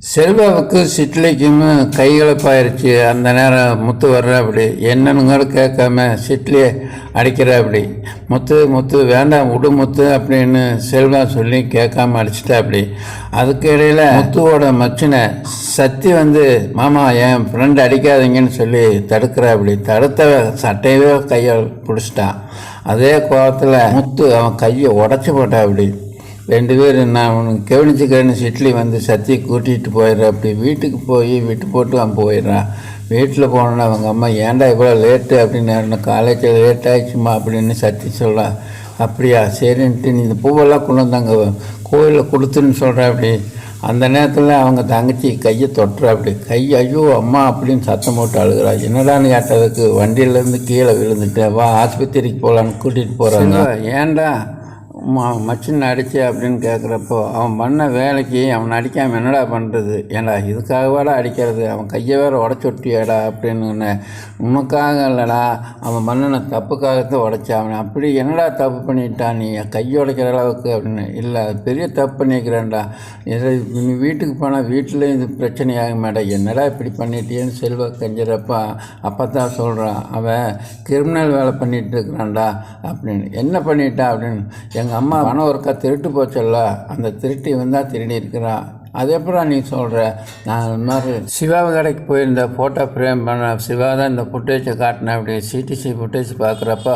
செல்வாவுக்கு சிட்லிக்கும் கைகலப்பாயிருச்சு. அந்த நேரம் முத்து வர்ற அப்படி என்னன்னு கேட்காம சிட்லியை அடிக்கிற அப்படி முத்து முத்து வேண்டாம் விடு முத்து அப்படின்னு செல்வா சொல்லி கேட்காம அடிச்சிட்டா அப்படி. அதுக்கு இடையில் முத்துவோட மச்சினை சத்தி மாமா என் ஃப்ரெண்டு அடிக்காதீங்கன்னு சொல்லி தடுக்கிற அப்படி. தடுத்த சட்டையவே கையை பிடிச்சிட்டான். அதே கோபத்தில் முத்து அவன் கையை உடச்சி போட்டா அப்படி. ரெண்டு பேர் நான் அவனுக்கு கவனிச்சுக்கிறேன்னு சிட்லி சத்தியை கூட்டிகிட்டு போயிடுறான். அப்படி வீட்டுக்கு போய் விட்டு போட்டு அவன் போயிடுறான். வீட்டில் போனோன்னா அவங்க அம்மா ஏன்டா இவ்வளோ லேட்டு அப்படின்னு, காலேஜில் லேட் ஆகிடுச்சுமா அப்படின்னு சத்தி சொல்கிறான். அப்படியா சரின்ட்டு நீ இந்த பூவெல்லாம் கொண்டு வந்தாங்க கோயிலில் கொடுத்துன்னு சொல்கிற அப்படி. அந்த நேரத்தில் அவங்க தங்கச்சி கையை தொட்டுற அப்படி. கை ஐயோ அம்மா அப்படின்னு சத்தம் போட்டு அழுகிறா. என்னடான்னு கேட்டதுக்கு வண்டியிலேருந்து கீழே விழுந்துட்டேன், வா ஆஸ்பத்திரிக்கு போகலான்னு கூட்டிகிட்டு போகிறாங்க. ஏன்டா மச்சின் அடிச்சு அப்படின்னு கேட்குறப்போ அவன் பண்ண வேலைக்கு அவன் அடிக்காமல் என்னடா பண்ணுறது, ஏன்டா இதுக்காகவாடா அடிக்கிறது, அவன் கையை வேறு உடச்சி விட்டியாடா அப்படின்னு. உனக்காக இல்லைடா அவன் பண்ணின தப்புக்காகத்தான் உடைச்சா. அவன் அப்படி என்னடா தப்பு பண்ணிட்டான் நீ கையை உடைக்கிற அளவுக்கு அப்படின்னு. இல்லை அது பெரிய தப்பு பண்ணிக்கிறேன்டா, நீ வீட்டுக்கு போனால் வீட்டில் இது பிரச்சனையாக மாட்டேன், என்னடா இப்படி பண்ணிட்டேன்னு செல்வ கஞ்சிறப்பா. அப்போ தான் சொல்கிறான் அவன் கிரிமினல் வேலை பண்ணிகிட்டு இருக்கிறான்டா அப்படின்னு. என்ன பண்ணிட்டா அப்படின்னு. எங்கள் அம்மா பணம் ஒருக்கா திருட்டு போச்சல்ல, அந்த திருட்டி திருடி இருக்கிறான். அது எப்படா நீ சொல்கிற, நான் இந்த மாதிரி சிவா கடைக்கு போயிருந்த ஃபோட்டோ ஃப்ரேம் பண்ண சிவா தான் இந்த ஃபுட்டேஜை காட்டினேன். அப்படி சிடிசி ஃபுட்டேஜ் பார்க்குறப்போ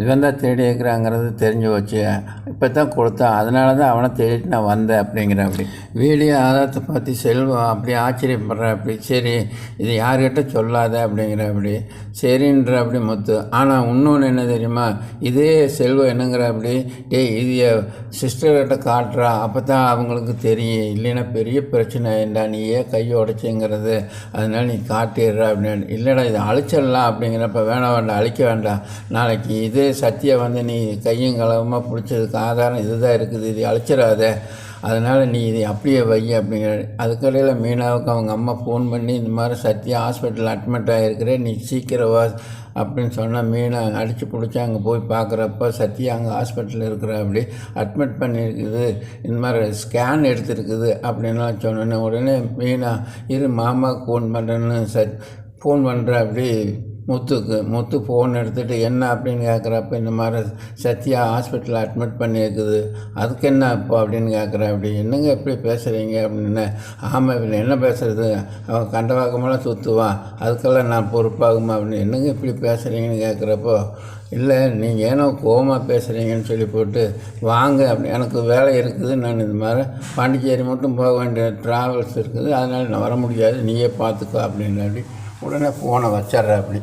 இவன் தான் தேடி இருக்கிறாங்கிறது தெரிஞ்சு வச்சு இப்போ தான் கொடுத்தான், அதனால தான் அவனை தேடிட்டு நான் வந்தேன் அப்படிங்கிற அப்படி. வீடியோ ஆதாரத்தை பார்த்து செல்வம் அப்படி ஆச்சரியப்படுறேன் அப்படி. சரி இது யார்கிட்ட சொல்லாத அப்படிங்கிற அப்படி. சரின்ற அப்படி முத்து. ஆனால் இன்னொன்று என்ன தெரியுமா, இதே செல்வம் என்னங்கிற அப்படி, இது சிஸ்டர்கிட்ட காட்டுறா அப்போ தான் அவங்களுக்கு தெரியும், இல்லைன்னா பெரிய பிரச்சனை ஏண்டா நீ ஏன் கையை உடைச்சிங்கிறது, அதனால நீ காட்டிடுற அப்படின்னு. இல்லைடா இது அழிச்சிடலாம் அப்படிங்கிறப்ப வேணாம் வேண்டாம் அழிக்க வேண்டாம், நாளைக்கு இதே சத்தியை நீ கையும் களவுமாக பிடிச்சதுக்கு ஆதாரம் இதுதான் இருக்குது, இது அழிச்சிடாத, அதனால் நீ இதை அப்படியே வை அப்படிங்கிற. அதுக்கடையில் மீனாவுக்கு அவங்க அம்மா ஃபோன் பண்ணி இந்த மாதிரி சத்தியா ஹாஸ்பிட்டலில் அட்மிட் ஆகிருக்கிறேன், நீ சீக்கிரம் வா அப்படின்னு சொன்னால் மீனை அடித்து பிடிச்சி அங்கே போய் பார்க்குறப்ப சத்தியா அங்கே ஹாஸ்பிட்டலில் இருக்கிற அப்படி அட்மிட் பண்ணியிருக்குது, இந்த மாதிரி ஸ்கேன் எடுத்துருக்குது அப்படின்லாம் சொன்னோன்னே உடனே மீனா இரு மாமாவுக்கு ஃபோன் பண்ணுறேன்னு ஃபோன் பண்ணுற அப்படி முத்து ஃபோன் எடுத்துகிட்டு என்ன அப்படின்னு கேட்குறப்ப இந்த மாதிரி சத்யா ஹாஸ்பிட்டலில் அட்மிட் பண்ணியிருக்குது, அதுக்கு என்ன இப்போ அப்படின்னு கேட்குற அப்படி. என்னங்க எப்படி பேசுகிறீங்க அப்படின்னு. ஆமாம் இவன் என்ன பேசுகிறது, அவன் கண்டவாக்கமெல்லாம் சுற்றுவான், அதுக்கெல்லாம் நான் பொறுப்பாகுமா அப்படின்னு. என்னங்க இப்படி பேசுகிறீங்கன்னு கேட்குறப்போ இல்லை நீங்கள் ஏனோ கோவமாக பேசுகிறீங்கன்னு சொல்லி போட்டு வாங்க அப்படி, எனக்கு வேலை இருக்குது, நான் இந்த மாதிரி பாண்டிச்சேரி மட்டும் போக வேண்டிய ட்ராவல்ஸ் இருக்குது, அதனால் நான் வர முடியாது, நீயே பார்த்துக்கோ அப்படின்னு அப்படி. உடனே ஃபோனை வச்சிட்ற அப்படி.